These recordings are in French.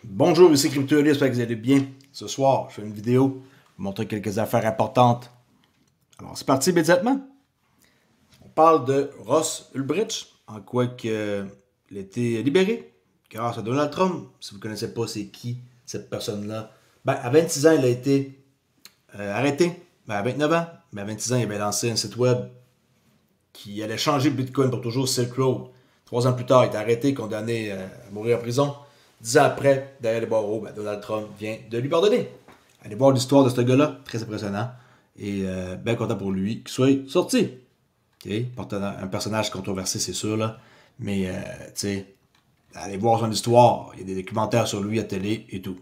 Bonjour, ici CryptoEli, j'espère que vous allez bien. Ce soir, je fais une vidéo pour vous montrer quelques affaires importantes. Alors, c'est parti immédiatement. On parle de Ross Ulbricht, en quoi il a été libéré grâce à Donald Trump. Si vous ne connaissez pas c'est qui cette personne-là, à 26 ans, il a été arrêté. À 29 ans, à 26 ans, il avait lancé un site web qui allait changer le Bitcoin pour toujours, Silk Road. 3 ans plus tard, il est arrêté, condamné à mourir en prison. 10 ans après, derrière les barreaux, Donald Trump vient de lui pardonner. Allez voir l'histoire de ce gars-là, très impressionnant. Et bien content pour lui qu'il soit sorti. Okay? Un personnage controversé, c'est sûr, là. Mais, tu sais, allez voir son histoire. Il y a des documentaires sur lui à télé et tout.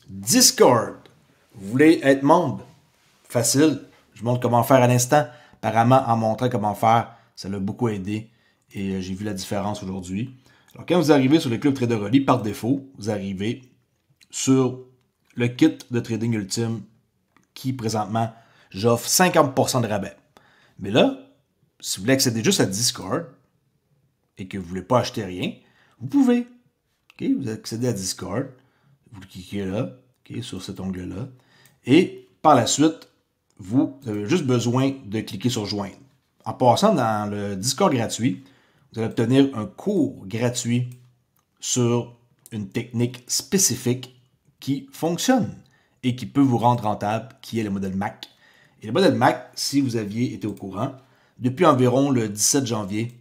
Discord. Vous voulez être membre? Facile. Je vous montre comment faire à l'instant. Apparemment, en montrant comment faire, ça l'a beaucoup aidé. Et j'ai vu la différence aujourd'hui. Alors, quand vous arrivez sur le Club Traderoli, par défaut, vous arrivez sur le kit de trading ultime qui, présentement, j'offre 50% de rabais. Mais là, si vous voulez accéder juste à Discord et que vous ne voulez pas acheter rien, vous pouvez. Okay? Vous accédez à Discord, vous cliquez là, okay, sur cet onglet-là, et par la suite, vous avez juste besoin de cliquer sur Joindre. En passant dans le Discord gratuit, vous allez obtenir un cours gratuit sur une technique spécifique qui fonctionne et qui peut vous rendre rentable, qui est le modèle MAC. Et le modèle MAC, si vous aviez été au courant, depuis environ le 17 janvier,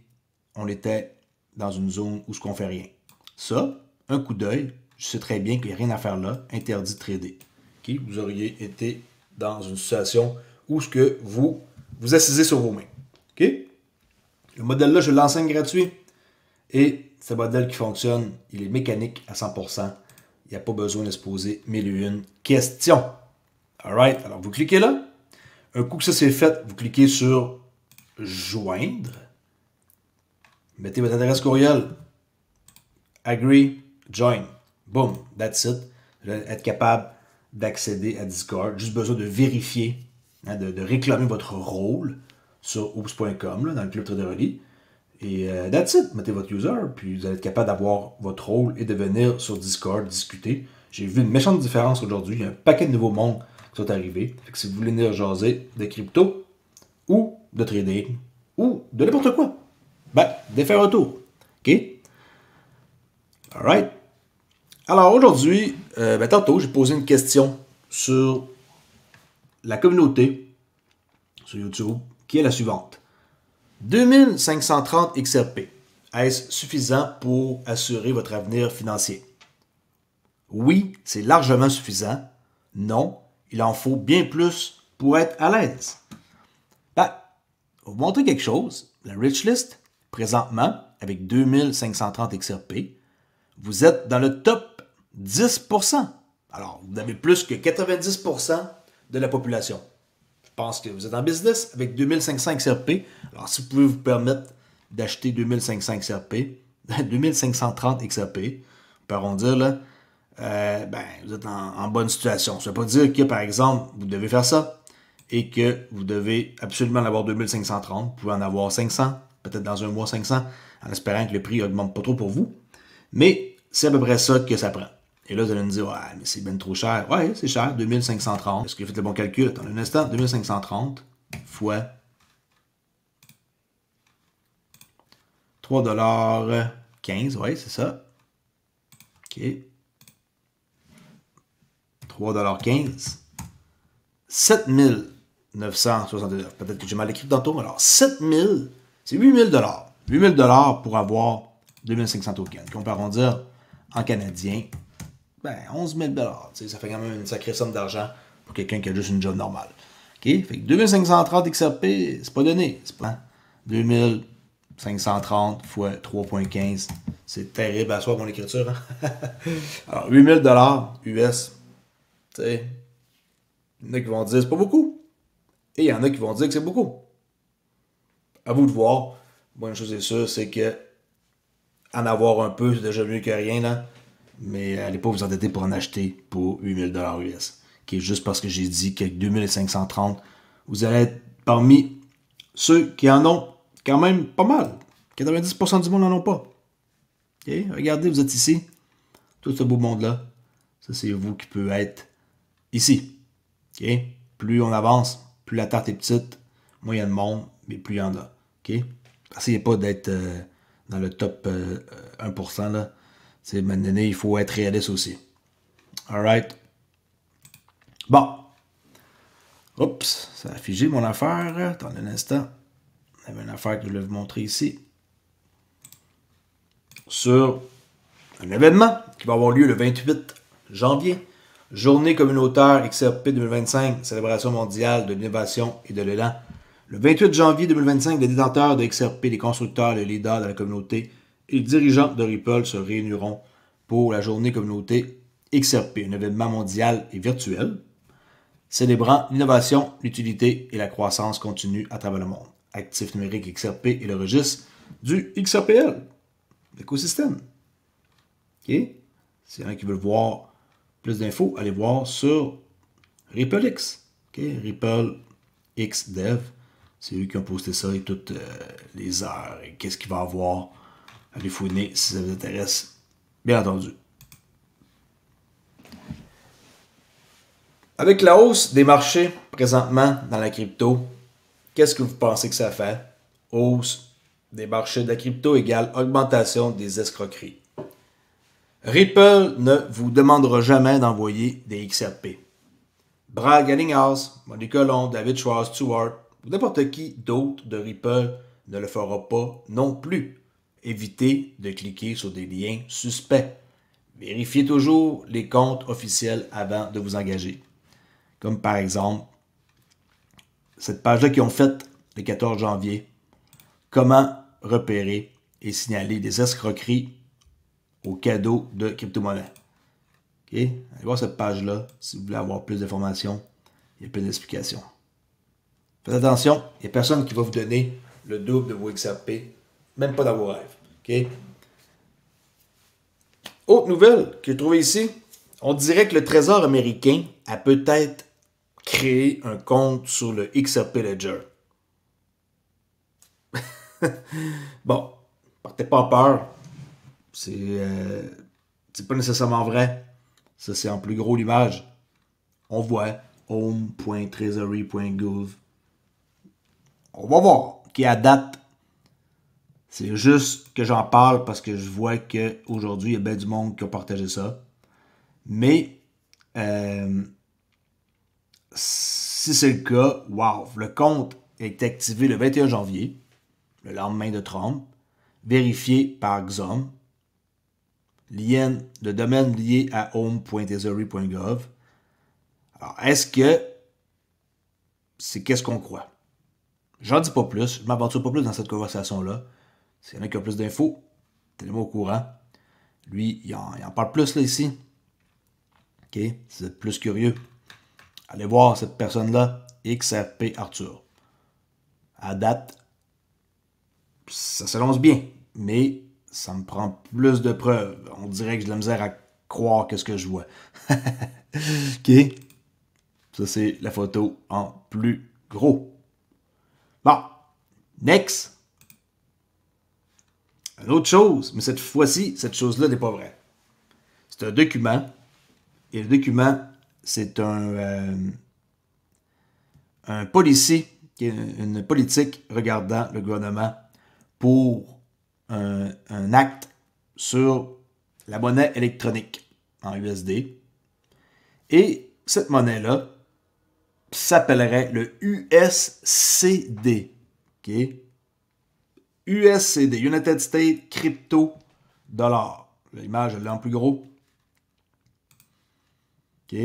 on était dans une zone où on ne fait rien. Ça, un coup d'œil, je sais très bien qu'il n'y a rien à faire là, interdit de trader. Okay? Vous auriez été dans une situation où ce que vous assisez sur vos mains. Okay? Le modèle-là, je l'enseigne gratuit. Et ce modèle qui fonctionne, il est mécanique à 100%. Il n'y a pas besoin de se poser 1001 questions. Alright, alors vous cliquez là. Un coup que ça c'est fait, vous cliquez sur Joindre. Mettez votre adresse courriel. Agree, join. Boom, that's it. Vous allez être capable d'accéder à Discord. Juste besoin de vérifier, de réclamer votre rôle sur oops.com, dans le Club Traderoli. Et that's it. Mettez votre user, puis vous allez être capable d'avoir votre rôle et de venir sur Discord discuter. J'ai vu une méchante différence aujourd'hui. Il y a un paquet de nouveaux mondes qui sont arrivés. Fait que si vous voulez venir jaser de crypto, ou de trading, ou de n'importe quoi, défaire un tour. OK? Alright. Alors aujourd'hui, tantôt, j'ai posé une question sur la communauté sur YouTube, qui est la suivante. 2530 XRP, est-ce suffisant pour assurer votre avenir financier? Oui, c'est largement suffisant. Non, il en faut bien plus pour être à l'aise. Je vais vous montrer quelque chose. La Rich List, présentement, avec 2530 XRP, vous êtes dans le top 10%. Alors, vous avez plus que 90% de la population. Je pense que vous êtes en business avec 2500 XRP. Alors, si vous pouvez vous permettre d'acheter 2500 XRP, 2530 XRP, on peut arrondir, là, vous êtes en bonne situation. Ça ne veut pas dire que, par exemple, vous devez faire ça et que vous devez absolument en avoir 2530. Vous pouvez en avoir 500, peut-être dans un mois 500, en espérant que le prix n'augmente pas trop pour vous. Mais c'est à peu près ça que ça prend. Et là, vous allez me dire, ouais, mais c'est bien trop cher. Ouais, c'est cher, 2530. Est-ce que vous faites le bon calcul? Attends un instant, 2530 fois 3,15 $. Ouais, c'est ça. OK. 3,15 $. 7969. Peut-être que j'ai mal écrit tantôt. Alors, 7000, c'est 8000 $. 8000 $ pour avoir 2500 tokens. Qu'on peut arrondir en canadien. 11 000 $. Ça fait quand même une sacrée somme d'argent pour quelqu'un qui a juste une job normale. OK? Fait que 2530 XRP, c'est pas donné. C'est pas 2530 fois 3,15. C'est terrible à soi mon écriture. Hein? Alors, 8000 $ US. Tu sais, il y en a qui vont dire c'est pas beaucoup. Et il y en a qui vont dire que c'est beaucoup. À vous de voir. Moi, une chose est sûre, c'est que en avoir un peu, c'est déjà mieux que rien, là. Mais allez pas vous endetter pour en acheter pour 8000 $ US. Qui est juste parce que j'ai dit qu'avec 2530, vous allez être parmi ceux qui en ont quand même pas mal. 90% du monde n'en ont pas. Okay? Regardez, vous êtes ici. Tout ce beau monde-là. Ça, c'est vous qui peut être ici. Okay? Plus on avance, plus la tarte est petite, moins il y a de monde, mais plus il y en a. Okay? Essayez pas d'être dans le top 1%. Là. Maintenant, il faut être réaliste aussi. Alright. Bon. Oups, ça a figé mon affaire. Attendez un instant. Il y avait une affaire que je voulais vous montrer ici. Sur un événement qui va avoir lieu le 28 janvier. Journée communautaire XRP 2025, célébration mondiale de l'innovation et de l'élan. Le 28 janvier 2025, les détenteurs de XRP, les constructeurs, les leaders de la communauté et les dirigeants de Ripple se réuniront pour la journée communauté XRP, un événement mondial et virtuel célébrant l'innovation, l'utilité et la croissance continue à travers le monde. Actif numérique XRP et le registre du XRPL, l'écosystème. OK? S'il y en a qui veulent voir plus d'infos, allez voir sur RippleX. Okay? Ripple X Dev. C'est eux qui ont posté ça et toutes les heures et qu'est-ce qu'il va avoir. Allez fouiner si ça vous intéresse. Bien entendu. Avec la hausse des marchés présentement dans la crypto, qu'est-ce que vous pensez que ça fait? Hausse des marchés de la crypto égale augmentation des escroqueries. Ripple ne vous demandera jamais d'envoyer des XRP. Brad Garlinghouse, Monica Long, David Schwartz, Stewart, ou n'importe qui d'autre de Ripple ne le fera pas non plus. Évitez de cliquer sur des liens suspects. Vérifiez toujours les comptes officiels avant de vous engager. Comme par exemple, cette page-là qu'ils ont faite le 14 janvier. Comment repérer et signaler des escroqueries aux cadeaux de crypto-monnaie. OK? Allez voir cette page-là si vous voulez avoir plus d'informations. Il y a plus d'explications. Faites attention, il n'y a personne qui va vous donner le double de vos XRP, même pas dans vos rêves. OK? Autre nouvelle que j'ai trouvée ici, on dirait que le Trésor américain a peut-être créé un compte sur le XRP Ledger. Bon, partez pas en peur. C'est pas nécessairement vrai. Ça, c'est en plus gros l'image. On voit home.treasury.gov. On va voir qui à date. C'est juste que j'en parle parce que je vois qu'aujourd'hui, il y a bien du monde qui a partagé ça. Mais si c'est le cas, wow, le compte est activé le 21 janvier, le lendemain de Trump, vérifié par XOM. Lien de domaine lié à home.treasury.gov. Alors, est-ce que c'est qu'est-ce qu'on croit? J'en dis pas plus, je m'aventure pas plus dans cette conversation-là. S'il y en a qui ont plus d'infos, tenez-moi au courant. Lui, il en parle plus là ici. OK? Si vous êtes plus curieux, allez voir cette personne-là, XRP Arthur. À date, ça s'annonce bien, mais ça me prend plus de preuves. On dirait que j'ai de la misère à croire qu'est-ce que je vois. OK? Ça, c'est la photo en plus gros. Bon. Next. Une autre chose, mais cette fois-ci, cette chose-là n'est pas vraie. C'est un document. Et le document, c'est une politique regardant le gouvernement pour un acte sur la monnaie électronique en USD. Et cette monnaie-là s'appellerait le USCD. OK? USCD, United States Crypto Dollar. L'image, elle est en plus gros. OK?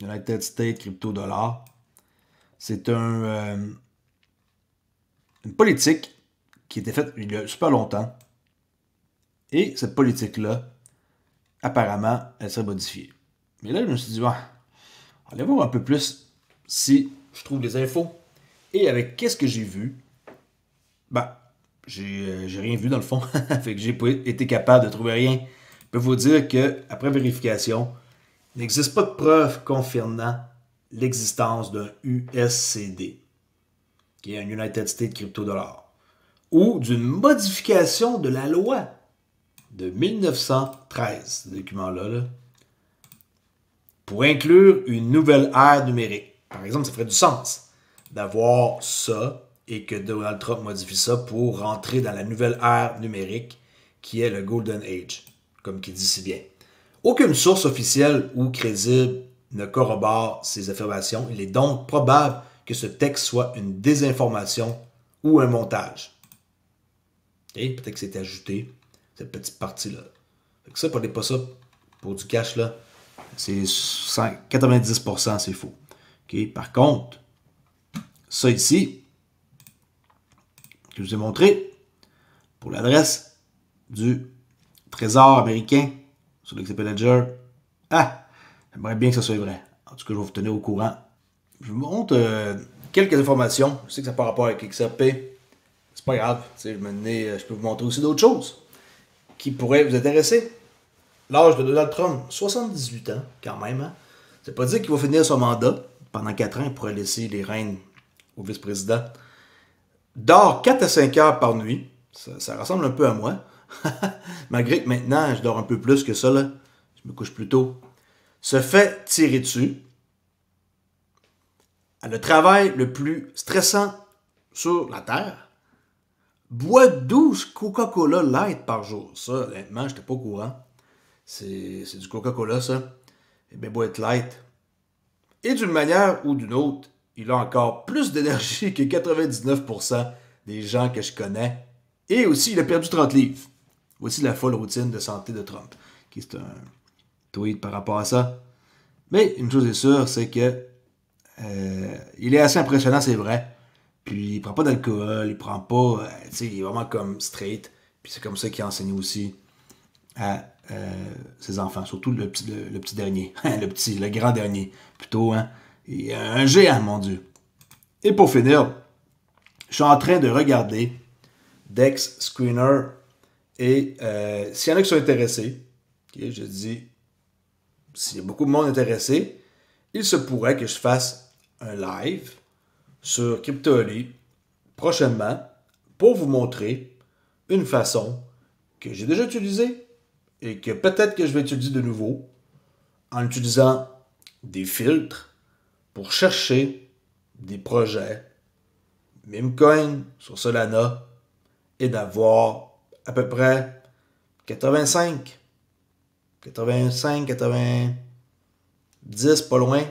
United States Crypto Dollar. C'est une politique qui a été faite il y a super longtemps. Et cette politique-là, apparemment, elle serait modifiée. Mais là, je me suis dit, allez voir un peu plus si je trouve des infos. Et avec qu'est-ce que j'ai vu, j'ai rien vu dans le fond. Fait que j'ai pas été capable de trouver rien. Je peux vous dire qu'après vérification, il n'existe pas de preuve confirmant l'existence d'un USCD, qui est un United States Crypto Dollar, ou d'une modification de la loi de 1913, ce document-là, là, pour inclure une nouvelle ère numérique. Par exemple, ça ferait du sens d'avoir ça et que Donald Trump modifie ça pour rentrer dans la nouvelle ère numérique qui est le Golden Age, comme il dit si bien. Aucune source officielle ou crédible ne corrobore ces affirmations. Il est donc probable que ce texte soit une désinformation ou un montage. Et peut-être que c'est ajouté, cette petite partie-là. Ça, prenez pas ça pour du cash, là. C'est 90%, c'est faux. Okay? Par contre, ça ici, que je vous ai montré, pour l'adresse du Trésor américain sur l'XP Ledger, j'aimerais bien que ça soit vrai. En tout cas, je vais vous tenir au courant. Je vous montre quelques informations. Je sais que ça n'a pas rapport avec XRP. C'est pas grave. Je peux vous montrer aussi d'autres choses qui pourraient vous intéresser. L'âge de Donald Trump, 78 ans, quand même. Hein? C'est pas dire qu'il va finir son mandat. Pendant 4 ans, il pourrait laisser les rênes au vice-président. Dort 4 à 5 heures par nuit. Ça ressemble un peu à moi. Malgré que maintenant, je dors un peu plus que ça. Là. Je me couche plus tôt. Se fait tirer dessus. A le travail le plus stressant sur la Terre. Boit 12 Coca-Cola Light par jour. Ça, honnêtement, je n'étais pas au courant. C'est du Coca-Cola, ça. Et bien, boit light. Et d'une manière ou d'une autre, il a encore plus d'énergie que 99% des gens que je connais. Et aussi, il a perdu 30 livres. Voici la folle routine de santé de Trump. C'est un tweet par rapport à ça. Mais une chose est sûre, c'est que il est assez impressionnant, c'est vrai. Puis il prend pas d'alcool, il prend pas... il est vraiment comme straight. Puis c'est comme ça qu'il enseigne aussi à ses enfants. Surtout le petit dernier. le grand dernier. Plutôt, hein. Et un géant, mon Dieu. Et pour finir, je suis en train de regarder Dex Screener. Et s'il y en a qui sont intéressés, okay, je dis, s'il y a beaucoup de monde intéressé, il se pourrait que je fasse un live sur Crypto.ly prochainement pour vous montrer une façon que j'ai déjà utilisée et que peut-être que je vais utiliser de nouveau en utilisant des filtres pour chercher des projets Memecoin sur Solana et d'avoir à peu près 85, 90, pas loin,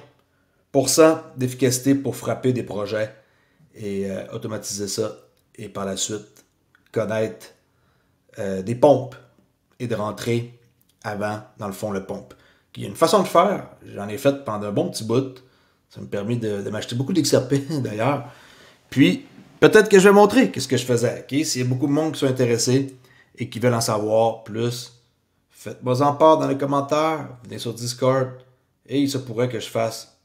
% d'efficacité pour frapper des projets et automatiser ça et par la suite connaître des pompes et de rentrer avant, dans le fond, le pompe. Il y a une façon de faire, j'en ai fait pendant un bon petit bout, ça me permet de m'acheter beaucoup d'XRP d'ailleurs, puis peut-être que je vais montrer qu'est-ce que je faisais. Okay? S'il y a beaucoup de monde qui sont intéressés et qui veulent en savoir plus, faites-moi en part dans les commentaires, venez sur Discord, et il se pourrait que je fasse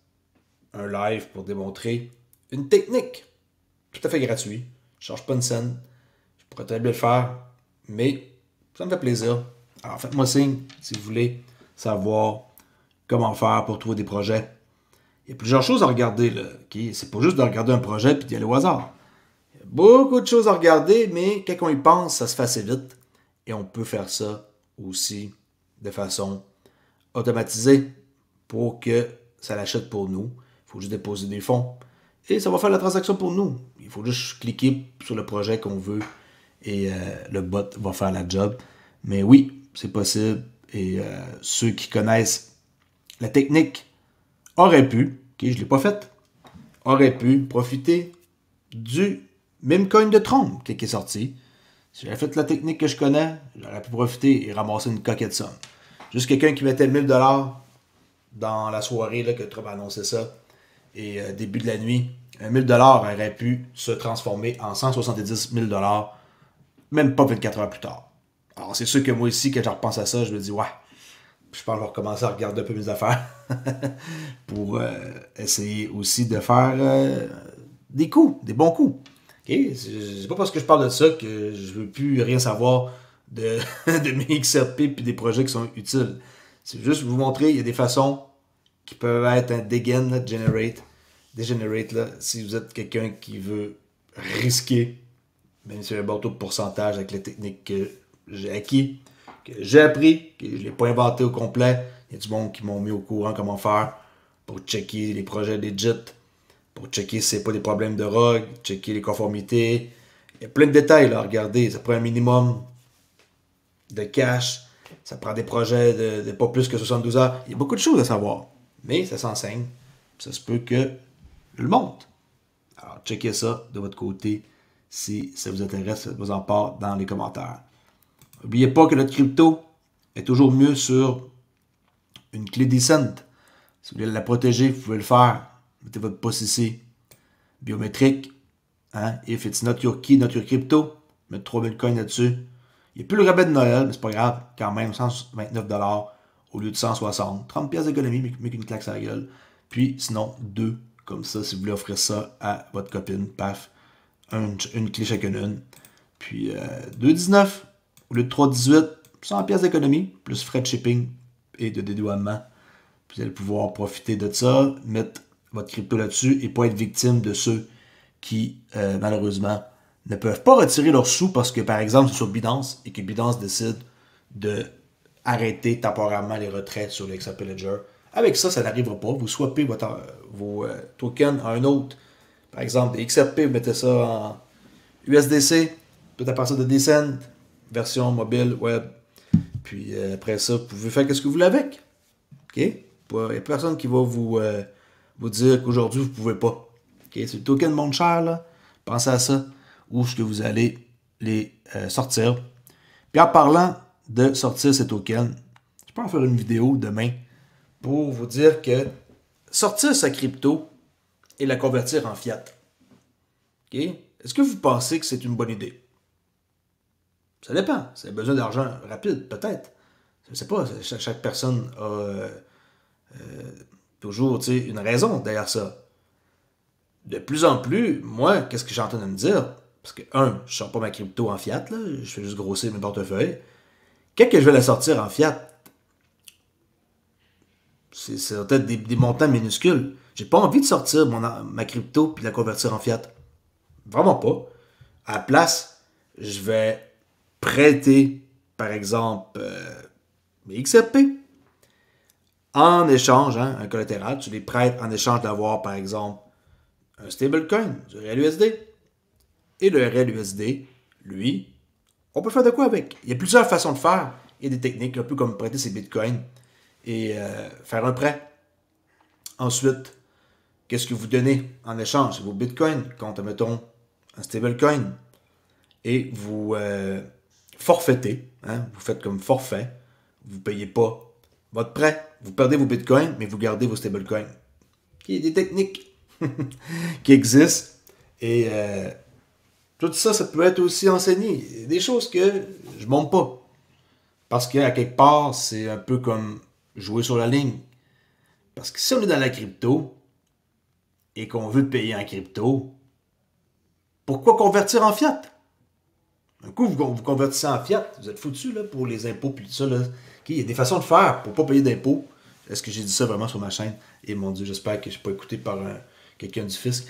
un live pour démontrer une technique tout à fait gratuite. Je ne charge pas une scène. Je pourrais très bien le faire, mais ça me fait plaisir. Alors faites-moi signe si vous voulez savoir comment faire pour trouver des projets. Il y a plusieurs choses à regarder, là. Okay? C'est pas juste de regarder un projet et d'y aller au hasard. Il y a beaucoup de choses à regarder, mais quand on y pense, ça se fait assez vite. Et on peut faire ça aussi de façon automatisée pour que ça l'achète pour nous. Il faut juste déposer des fonds. Et ça va faire la transaction pour nous. Il faut juste cliquer sur le projet qu'on veut et le bot va faire la job. Mais oui, c'est possible. Et ceux qui connaissent la technique auraient pu, je ne l'ai pas faite, auraient pu profiter du Memecoin de Trump qui est sorti. Si j'avais fait la technique que je connais, j'aurais pu profiter et ramasser une coquette somme. Juste quelqu'un qui mettait 1000$ dans la soirée là, que Trump a annoncé ça. Et début de la nuit, 1000$ aurait pu se transformer en 170 000$, même pas 24 heures plus tard. Alors c'est sûr que moi aussi, quand je repense à ça, je me dis, ouais, je pense que je vais recommencer à regarder un peu mes affaires pour essayer aussi de faire des coups, des bons coups. Okay? C'est pas parce que je parle de ça que je veux plus rien savoir de, de mes XRP et des projets qui sont utiles. C'est juste vous montrer, il y a des façons qui peuvent être un degenerate là, si vous êtes quelqu'un qui veut risquer, même si un bon taux de pourcentage avec les techniques que j'ai acquis, que j'ai appris, que je ne l'ai pas inventé au complet. Il y a du monde qui m'ont mis au courant comment faire pour checker les projets legit, pour checker si c'est pas des problèmes de ROG, checker les conformités. Il y a plein de détails là à regarder. Ça prend un minimum de cache. Ça prend des projets de pas plus que 72 heures. Il y a beaucoup de choses à savoir. Mais ça s'enseigne. Ça se peut que je le monte. Alors, checkez ça de votre côté si ça vous intéresse. Faites-vous en part dans les commentaires. N'oubliez pas que notre crypto est toujours mieux sur une clé decent. Si vous voulez la protéger, vous pouvez le faire. Mettez votre poste ici. Biométrique. Hein? If it's not your key, not your crypto. Mettez 3000 coins là-dessus. Il n'y a plus le rabais de Noël, mais c'est pas grave. Quand même, 129$ au lieu de 160. 30$ d'économie, mais qu'une claque sur la gueule. Puis, sinon, 2 comme ça, si vous voulez offrir ça à votre copine. Paf. Une clé chacune. Puis, 2,19 au lieu de 3,18. 100$ d'économie, plus frais de shipping et de dédouanement. Puis, vous allez pouvoir profiter de ça, mettre votre crypto là-dessus et pas être victime de ceux qui, malheureusement, ne peuvent pas retirer leurs sous parce que, par exemple, c'est sur Binance et que Binance décide de arrêter temporairement les retraits sur le XRP Ledger. Avec ça, ça n'arrivera pas. Vous swappez vos tokens à un autre. Par exemple, des XRP, vous mettez ça en USDC, peut-être à partir de Decent, version mobile, web. Puis après ça, vous pouvez faire ce que vous voulez avec. OK? Il n'y a personne qui va vous dire qu'aujourd'hui, vous ne pouvez pas. OK? C'est le token monte cher, là. Pensez à ça. Où est-ce que vous allez les sortir. Puis en parlant de sortir ces tokens, je peux en faire une vidéo demain pour vous dire que sortir sa crypto et la convertir en fiat. OK? Est-ce que vous pensez que c'est une bonne idée? Ça dépend. Si vous avez besoin d'argent rapide, peut-être. Je ne sais pas. Chaque personne a toujours une raison derrière ça. De plus en plus, moi, qu'est-ce que j'ai en train de me dire? Parce que, je ne sors pas ma crypto en fiat, là, je fais juste grossir mes portefeuilles. Quand que je vais la sortir en fiat, c'est peut-être des montants minuscules. J'ai pas envie de sortir ma crypto puis de la convertir en fiat. Vraiment pas. À la place, je vais prêter, par exemple, mes XRP en échange, un collatéral. Tu les prêtes en échange d'avoir, par exemple, un stablecoin, du RLUSD. Et le RLUSD, lui, on peut faire de quoi avec? Il y a plusieurs façons de faire. Il y a des techniques, un peu comme prêter ses bitcoins et faire un prêt. Ensuite, qu'est-ce que vous donnez en échange? C'est vos bitcoins contre, mettons, un stablecoin. Et vous forfaitez. Vous faites comme forfait. Vous ne payez pas votre prêt. Vous perdez vos bitcoins, mais vous gardez vos stablecoins. Il y a des techniques qui existent. Et tout ça, ça peut être aussi enseigné. Des choses que je ne montre pas. Parce qu'à quelque part, c'est un peu comme jouer sur la ligne. Parce que si on est dans la crypto et qu'on veut payer en crypto, pourquoi convertir en fiat? Un coup, vous convertissez en fiat, vous êtes foutu là, pour les impôts et tout ça. Là. Okay, il y a des façons de faire pour ne pas payer d'impôts. Est-ce que j'ai dit ça vraiment sur ma chaîne? Et mon Dieu, j'espère que je ne suis pas écouté par quelqu'un du fisc.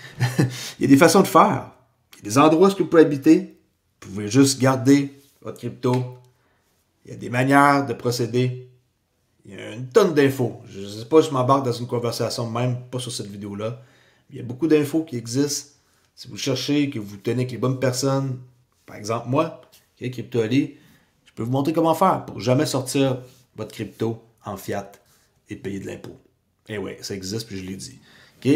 Il y a des façons de faire. Il y a des endroits où vous pouvez habiter. Vous pouvez juste garder votre crypto. Il y a des manières de procéder. Il y a une tonne d'infos. Je ne sais pas si je m'embarque dans une conversation, même pas sur cette vidéo-là. Il y a beaucoup d'infos qui existent. Si vous cherchez, que vous tenez avec les bonnes personnes, par exemple moi, CryptoAli, je peux vous montrer comment faire pour jamais sortir votre crypto en fiat et payer de l'impôt. Et oui, ça existe, puis je l'ai dit. OK?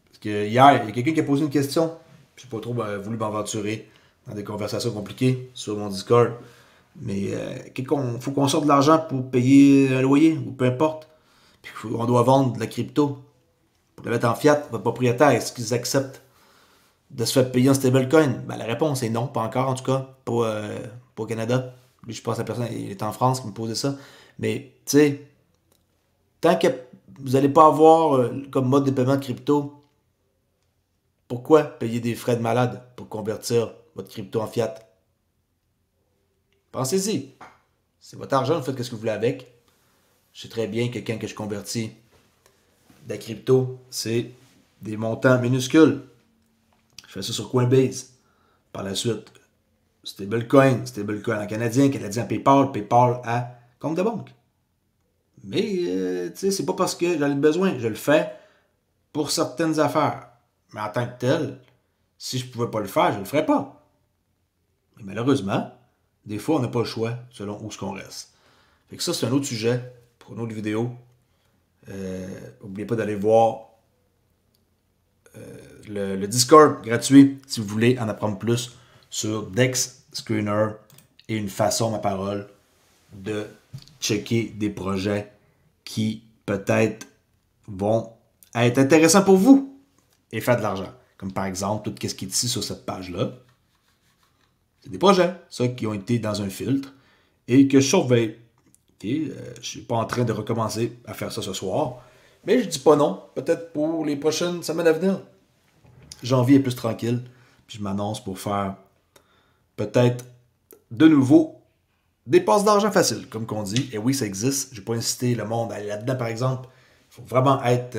Parce que hier, il y a quelqu'un qui a posé une question. Je n'ai pas trop voulu m'aventurer dans des conversations compliquées sur mon Discord. Mais il faut qu'on sorte de l'argent pour payer un loyer, ou peu importe. Puis on doit vendre de la crypto. Pour le mettre en fiat, votre propriétaire, est-ce qu'ils acceptent de se faire payer en stablecoin? Ben, la réponse est non, pas encore en tout cas, pas au Canada. Lui, je pense que la personne il est en France qui me posait ça. Mais, tu sais, tant que vous n'allez pas avoir comme mode de paiement de crypto, pourquoi payer des frais de malade pour convertir votre crypto en fiat? Pensez-y. C'est votre argent, vous faites ce que vous voulez avec. Je sais très bien que quand je convertis de la crypto, c'est des montants minuscules. Je fais ça sur Coinbase. Par la suite, stablecoin en canadien PayPal, PayPal à compte de banque. Mais, tu sais, c'est pas parce que j'en ai besoin. Je le fais pour certaines affaires. Mais en tant que tel, si je pouvais pas le faire, je le ferais pas. Mais malheureusement, des fois, on n'a pas le choix selon où ce qu'on reste. Fait que ça, c'est un autre sujet pour une autre vidéo. N'oubliez pas d'aller voir le Discord gratuit si vous voulez en apprendre plus sur Dex Screener et une façon, ma parole, de checker des projets qui peut-être vont être intéressants pour vous et faire de l'argent. Comme par exemple, tout ce qui est ici sur cette page-là. C'est des projets, ça, qui ont été dans un filtre et que je surveille. Okay? Je ne suis pas en train de recommencer à faire ça ce soir, mais je dis pas non. Peut-être pour les prochaines semaines à venir. Janvier est plus tranquille, puis je m'annonce pour faire peut-être de nouveau des passes d'argent faciles, comme qu'on dit. Et oui, ça existe. Je n'ai pas incité le monde à aller là-dedans, par exemple. Il faut vraiment être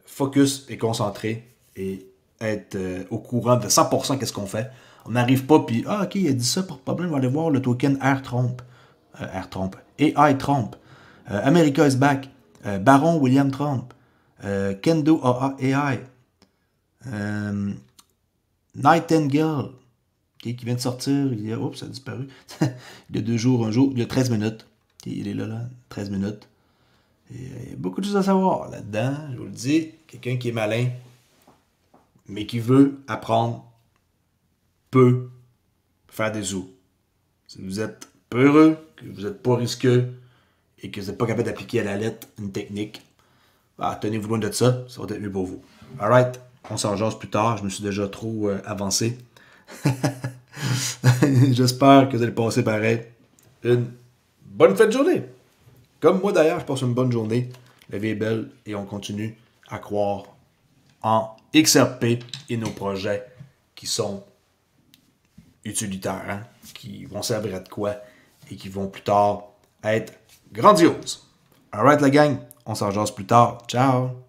focus et concentré et être au courant de 100% qu'est-ce qu'on fait. On n'arrive pas, puis ah, ok, il a dit ça, pour problème, on va aller voir le token AirTrump. AI Trump. America is back. Baron William Trump. Kendo AI. Nightingale. Okay, qui vient de sortir. Oups, ça a disparu. Il y a 2 jours, un jour. Il y a 13 minutes. Okay, il est là, 13 minutes. Et, il y a beaucoup de choses à savoir là-dedans. Je vous le dis. Quelqu'un qui est malin, mais qui veut apprendre, peut faire des sous. Si vous êtes peureux, que vous n'êtes pas risqueux et que vous n'êtes pas capable d'appliquer à la lettre une technique, tenez-vous loin de ça, ça va être mieux pour vous. Alright, on s'en jase plus tard, je me suis déjà trop avancé. J'espère que vous allez passer pareil une bonne fête de journée. Comme moi d'ailleurs, je passe une bonne journée. La vie est belle et on continue à croire en XRP et nos projets qui sont utilitaires, hein, qui vont servir à de quoi et qui vont plus tard être grandioses. Alright la gang, on s'en jase plus tard. Ciao!